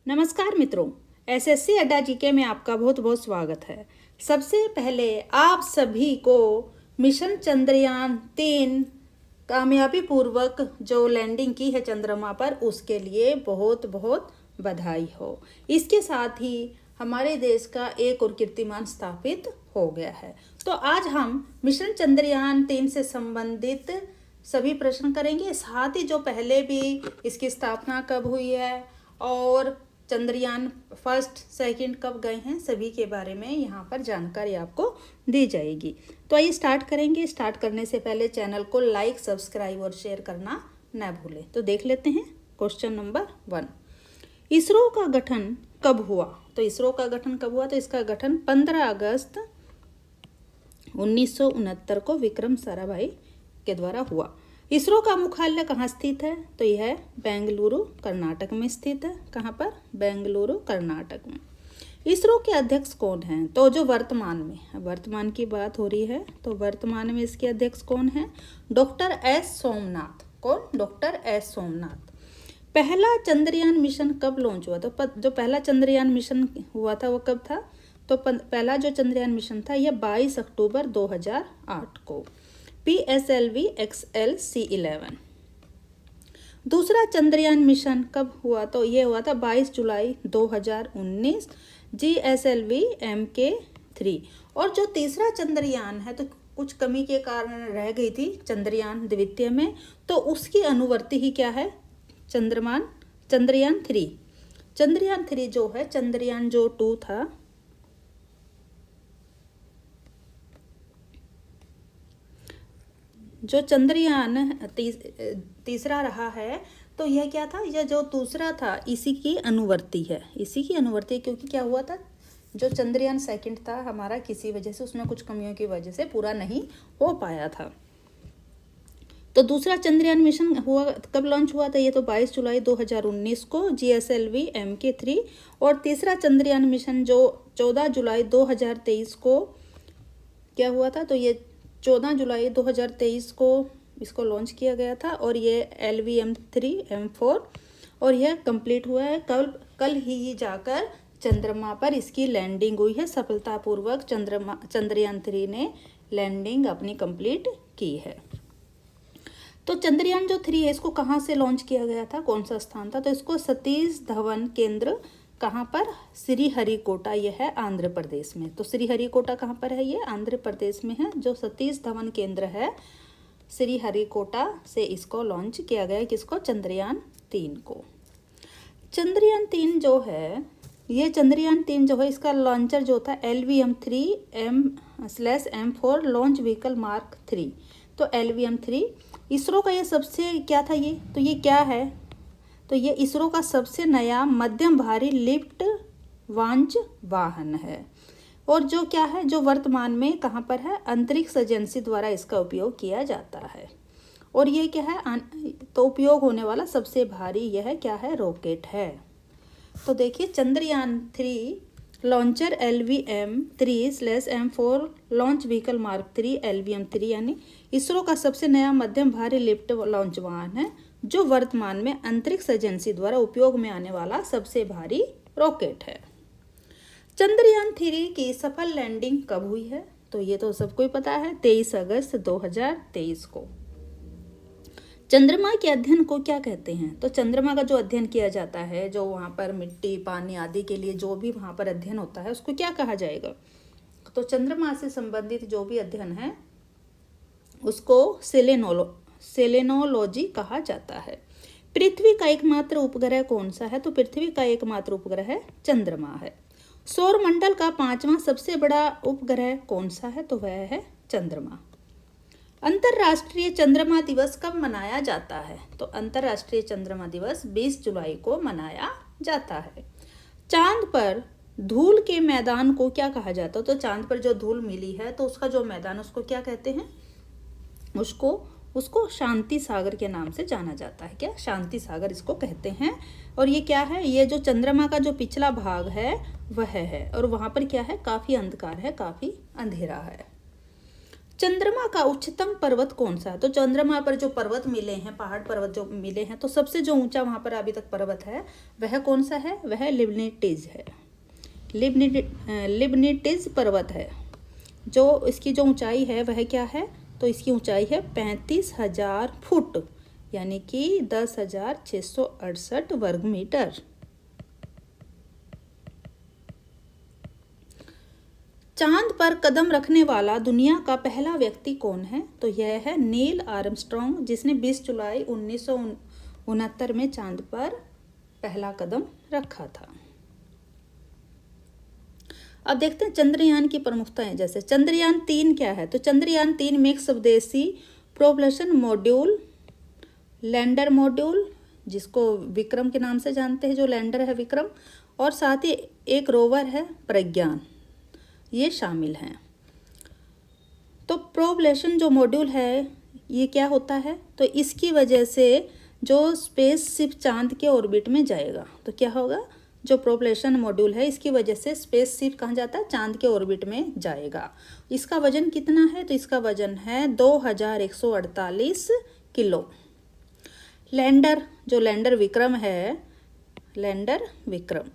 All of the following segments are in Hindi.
नमस्कार मित्रों, एसएससी अड्डा जीके में आपका बहुत बहुत स्वागत है। सबसे पहले आप सभी को मिशन चंद्रयान-3 कामयाबी पूर्वक जो लैंडिंग की है चंद्रमा पर, उसके लिए बहुत बहुत बधाई हो। इसके साथ ही हमारे देश का एक और कीर्तिमान स्थापित हो गया है। तो आज हम मिशन चंद्रयान-3 से संबंधित सभी प्रश्न करेंगे, साथ ही जो पहले भी इसकी स्थापना कब हुई है और चंद्रयान फर्स्ट सेकंड कब गए हैं, सभी के बारे में यहाँ पर जानकारी आपको दी जाएगी। तो आइए स्टार्ट करेंगे। स्टार्ट करने से पहले चैनल को लाइक, सब्सक्राइब और शेयर करना न भूलें। तो देख लेते हैं क्वेश्चन नंबर 1। इसरो का गठन कब हुआ? तो इसरो का गठन कब हुआ? तो इसका गठन 15 अगस्त 1969 को विक्रम साराभाई के द्वारा हुआ। इसरो का मुख्यालय कहाँ स्थित है? तो यह बेंगलुरु कर्नाटक में स्थित है। कहाँ पर? बेंगलुरु कर्नाटक में। इसरो के अध्यक्ष कौन हैं? तो जो वर्तमान की बात हो रही है, तो वर्तमान में इसके अध्यक्ष कौन है? Doctor S Somnath. कौन? Doctor S Somnath. पहला चंद्रयान मिशन कब लॉन्च हुआ? तो जो पहला चंद्रयान मिशन हुआ था वो कब था? तो पहला जो चंद्रयान मिशन था यह 22 अक्टूबर 2008 को, PSLV XL C11। दूसरा चंद्रयान मिशन कब हुआ? तो ये हुआ था 22 जुलाई 2019, GSLV MK3। और जो तीसरा चंद्रयान है, तो कुछ कमी के कारण रह गई थी चंद्रयान द्वितीय में, तो उसकी अनुवर्ती ही क्या है? चंद्रयान 3। चंद्रयान 3 जो है, चंद्रयान जो 2 था, जो चंद्रयान तीसरा रहा है, तो यह क्या था? यह जो दूसरा था इसी की अनुवर्ती है। क्योंकि क्या हुआ था, जो चंद्रयान सेकंड था हमारा, किसी वजह से उसमें कुछ कमियों की वजह से पूरा नहीं हो पाया था। तो दूसरा चंद्रयान मिशन हुआ कब लॉन्च हुआ था? ये तो 22 जुलाई 2019 को, GSLV MK3। और तीसरा चंद्रयान मिशन जो 14 जुलाई 2023 को क्या हुआ था? तो ये 14 जुलाई 2023 को इसको लॉन्च किया गया था, और ये LVM-3M4, और यह कंप्लीट हुआ है। कल ही जाकर चंद्रमा पर इसकी लैंडिंग हुई है सफलतापूर्वक। चंद्रयान 3 ने लैंडिंग अपनी कंप्लीट की है। तो चंद्रयान जो 3 है, इसको कहाँ से लॉन्च किया गया था? कौन सा स्थान था? तो इसको सतीश धवन केंद्र, कहाँ पर? श्रीहरिकोटा, यह है आंध्र प्रदेश में। तो श्रीहरिकोटा कहाँ पर है? ये आंध्र प्रदेश में है। जो सतीश धवन केंद्र है, श्रीहरिकोटा से इसको लॉन्च किया गया। किसको? चंद्रयान 3 को। चंद्रयान 3 जो है, ये चंद्रयान 3 जो है, इसका लॉन्चर जो था LVM-3M/M4 लॉन्च व्हीकल मार्क 3। तो LVM-3 इसरो का ये सबसे क्या था ये? तो ये क्या है? तो ये इसरो का सबसे नया मध्यम भारी लिफ्ट लॉन्च वाहन है, और जो क्या है, जो वर्तमान में कहाँ पर है? अंतरिक्ष एजेंसी द्वारा इसका उपयोग किया जाता है। और ये क्या है? तो उपयोग होने वाला सबसे भारी यह क्या है? रॉकेट है। तो देखिए, Chandrayaan 3 launcher LVM-3/M4 launch vehicle mark 3 LVM-3, यानी इसरो का सबसे नया मध्यम भारी लिफ्ट लॉन्च वाहन है, जो वर्तमान में अंतरिक्ष एजेंसी द्वारा उपयोग में आने वाला सबसे भारी रॉकेट है। चंद्रयान 3 की सफल लैंडिंग कब हुई है? तो ये तो सबको ही पता है, 23 अगस्त 2023 को। चंद्रमा के अध्ययन को क्या कहते हैं? तो चंद्रमा का जो अध्ययन किया जाता है, जो वहाँ पर मिट्टी, पानी आदि के लिए जो भी वहाँ पर अध्ययन होता है, उसको क्या कहा जाएगा? तो चंद्रमा से संबंधित जो भी अध्ययन है उसको सेलेनोलॉजी कहा जाता है। पृथ्वी का एकमात्र उपग्रह कौन सा है? तो पृथ्वी का एकमात्र उपग्रह चंद्रमा है। सौर मंडल का 5वां सबसे बड़ा उपग्रह कौन सा है? तो वह है चंद्रमा। अंतर्राष्ट्रीय चंद्रमा दिवस कब मनाया जाता है? तो अंतर्राष्ट्रीय चंद्रमा दिवस 20 जुलाई को मनाया जाता है। चांद पर धूल के मैदान को क्या कहा जाता है? तो चांद पर जो धूल मिली है, तो उसका जो मैदान, उसको क्या कहते हैं? उसको शांति सागर के नाम से जाना जाता है। क्या? शांति सागर इसको कहते हैं। और ये क्या है? ये जो चंद्रमा का जो पिछला भाग है वह है, और वहाँ पर क्या है? काफ़ी अंधकार है, काफ़ी अंधेरा है। चंद्रमा का उच्चतम पर्वत कौन सा है? तो चंद्रमा पर जो पर्वत मिले हैं, पहाड़ पर्वत जो मिले हैं, तो सबसे जो ऊंचा वहां पर अभी तक पर्वत है वह कौन सा है? वह लिबनिटीज है। लिबनिटीज पर्वत है। जो इसकी जो ऊंचाई है वह क्या है? तो इसकी ऊंचाई है 35,000 फुट, यानी कि 10,668 वर्ग मीटर। चांद पर कदम रखने वाला दुनिया का पहला व्यक्ति कौन है? तो यह है नील आर्मस्ट्रॉन्ग, जिसने 20 जुलाई 1969 में चांद पर पहला कदम रखा था। अब देखते हैं चंद्रयान की प्रमुखताएं। जैसे चंद्रयान 3 क्या है? तो चंद्रयान 3 में एक स्वदेशी प्रोपल्शन मॉड्यूल, लैंडर मॉड्यूल, जिसको विक्रम के नाम से जानते हैं, जो लैंडर है विक्रम, और साथ ही एक रोवर है प्रज्ञान, ये शामिल हैं। तो प्रोपल्शन जो मॉड्यूल है ये क्या होता है? तो इसकी वजह से जो स्पेसशिप चांद के ऑर्बिट में जाएगा, तो क्या होगा? जो प्रोपल्शन मॉड्यूल है इसकी वजह से स्पेसशिप कहाँ जाता है? चांद के ऑर्बिट में जाएगा। इसका वजन कितना है? तो इसका वजन है 2148 किलो। लैंडर, जो लैंडर विक्रम है, लैंडर विक्रम,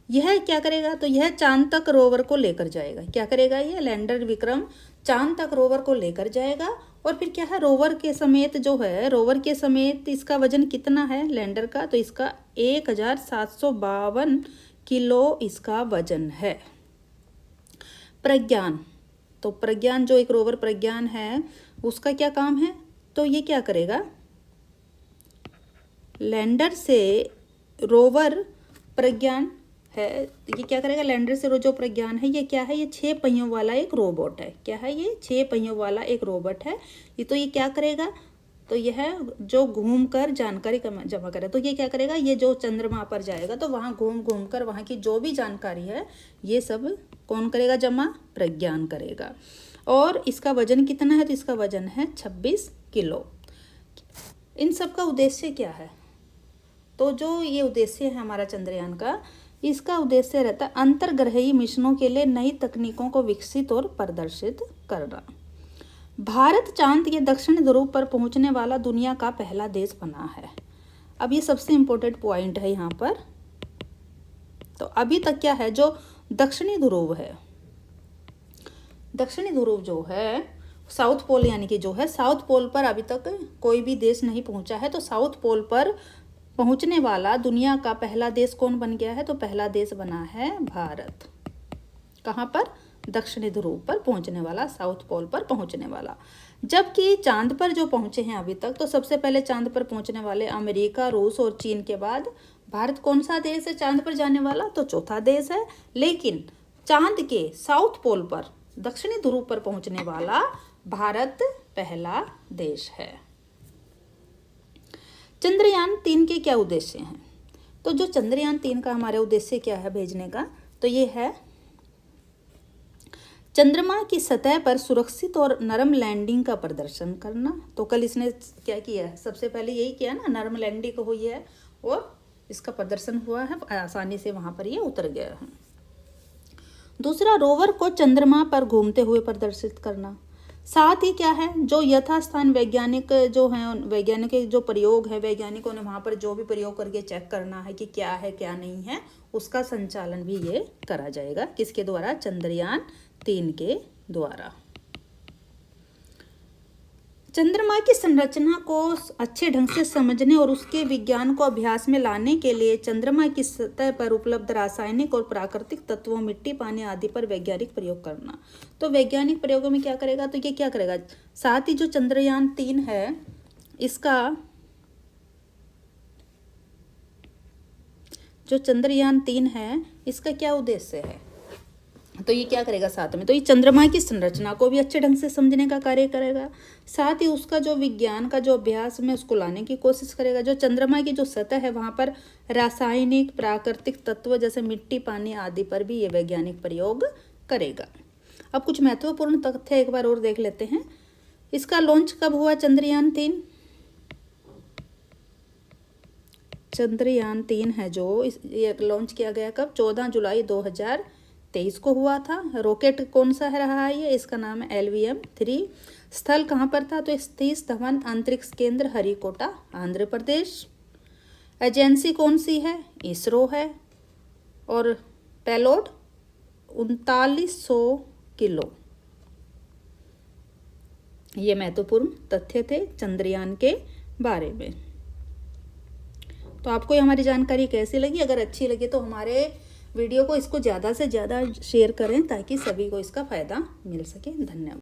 यह क्या करेगा? तो यह चांद तक रोवर को लेकर जाएगा। क्या करेगा? ये लैंडर विक्रम चांद तक रोवर को लेकर जाएगा। और फिर क्या है? रोवर के समेत जो है, रोवर के समेत इसका वजन कितना है लैंडर का? तो इसका 1752 किलो इसका वजन है। प्रज्ञान, तो प्रज्ञान जो एक रोवर प्रज्ञान है उसका क्या काम है? तो ये क्या करेगा? लैंडर से रोवर प्रज्ञान है, ये क्या करेगा? लैंडर से जो प्रज्ञान है ये क्या है? ये 6 पहियों वाला एक रोबोट है। क्या है ये? 6 पहियों वाला एक रोबोट है। ये तो ये क्या करेगा? तो यह जो घूम कर जानकारी जमा करे, तो ये क्या करेगा? ये जो चंद्रमा पर जाएगा तो वहाँ घूम घूम कर वहाँ की जो भी जानकारी है ये सब कौन करेगा जमा? प्रज्ञान करेगा। और इसका वजन कितना है? तो इसका वजन है 26 किलो। इन सब का उद्देश्य क्या है? तो जो ये उद्देश्य है हमारा चंद्रयान का, इसका उद्देश्य रहता है अंतर्ग्रहीय मिशनों के लिए नई तकनीकों को विकसित और प्रदर्शित करना। भारत चांद के दक्षिण ध्रुव पर पहुंचने वाला दुनिया का पहला देश बना है। अब ये सबसे इम्पोर्टेंट पॉइंट है यहाँ पर। तो अभी तक क्या है? जो दक्षिणी ध्रुव है, दक्षिणी ध्रुव जो है, साउथ पोल यानी कि जो है, साउथ पोल पर अभी तक कोई भी देश नहीं पहुंचा है। तो साउथ पोल पर पहुंचने वाला दुनिया का पहला देश कौन बन गया है? तो पहला देश बना है भारत। कहाँ पर? दक्षिणी ध्रुव पर पहुंचने वाला, साउथ पोल पर पहुंचने वाला। जबकि चांद पर जो पहुंचे हैं अभी तक, तो सबसे पहले चांद पर पहुंचने वाले अमेरिका, रूस और चीन के बाद भारत कौन सा देश है चांद पर जाने वाला? तो चौथा देश है। लेकिन चांद के साउथ पोल पर, दक्षिणी ध्रुव पर पहुंचने वाला भारत पहला देश है। चंद्रयान 3 के क्या उद्देश्य हैं? तो जो चंद्रयान 3 का हमारे उद्देश्य क्या है भेजने का? तो ये है चंद्रमा की सतह पर सुरक्षित और नरम लैंडिंग का प्रदर्शन करना। तो कल इसने क्या किया है? सबसे पहले यही किया ना, नरम लैंडिंग हुई है और इसका प्रदर्शन हुआ है, आसानी से वहां पर ये उतर गया है। दूसरा, रोवर को चंद्रमा पर घूमते हुए प्रदर्शित करना। साथ ही क्या है? जो यथास्थान वैज्ञानिक जो हैं, वैज्ञानिक जो प्रयोग है, वैज्ञानिकों ने वहाँ पर जो भी प्रयोग करके चेक करना है कि क्या है क्या नहीं है, उसका संचालन भी ये करा जाएगा। किसके द्वारा? चंद्रयान 3 के द्वारा। चंद्रमा की संरचना को अच्छे ढंग से समझने और उसके विज्ञान को अभ्यास में लाने के लिए चंद्रमा की सतह पर उपलब्ध रासायनिक और प्राकृतिक तत्वों, मिट्टी, पानी आदि पर वैज्ञानिक प्रयोग करना। तो वैज्ञानिक प्रयोगों में क्या करेगा? तो ये क्या करेगा? साथ ही जो चंद्रयान 3 है इसका, जो चंद्रयान 3 है इसका क्या उद्देश्य है? तो ये क्या करेगा साथ में? तो ये चंद्रमा की संरचना को भी अच्छे ढंग से समझने का कार्य करेगा। साथ ही उसका जो विज्ञान का जो अभ्यास में उसको लाने की कोशिश करेगा। जो चंद्रमा की जो सतह है वहाँ पर रासायनिक, प्राकृतिक तत्व जैसे मिट्टी, पानी आदि पर भी ये वैज्ञानिक प्रयोग करेगा। अब कुछ महत्वपूर्ण तथ्य एक बार और देख लेते हैं। इसका लॉन्च कब हुआ? चंद्रयान 3, चंद्रयान 3 है जो ये लॉन्च किया गया कब? 14 जुलाई 2023 2023 को हुआ था। रॉकेट कौन सा रहा है ये, इसका नाम है LVM-3। स्थल कहाँ पर था, तो सतीश धवन अंतरिक्ष केंद्र हरिकोटा आंध्र प्रदेश। एजेंसी कौन सी है, इसरो है। और पेलोड 3900 किलो। ये महत्वपूर्ण तथ्य थे चंद्रयान के बारे में। तो आपको ये हमारी जानकारी कैसी लगी? अगर अच्छी लगी तो हमारे वीडियो को इसको ज़्यादा से ज़्यादा शेयर करें ताकि सभी को इसका फ़ायदा मिल सके। धन्यवाद।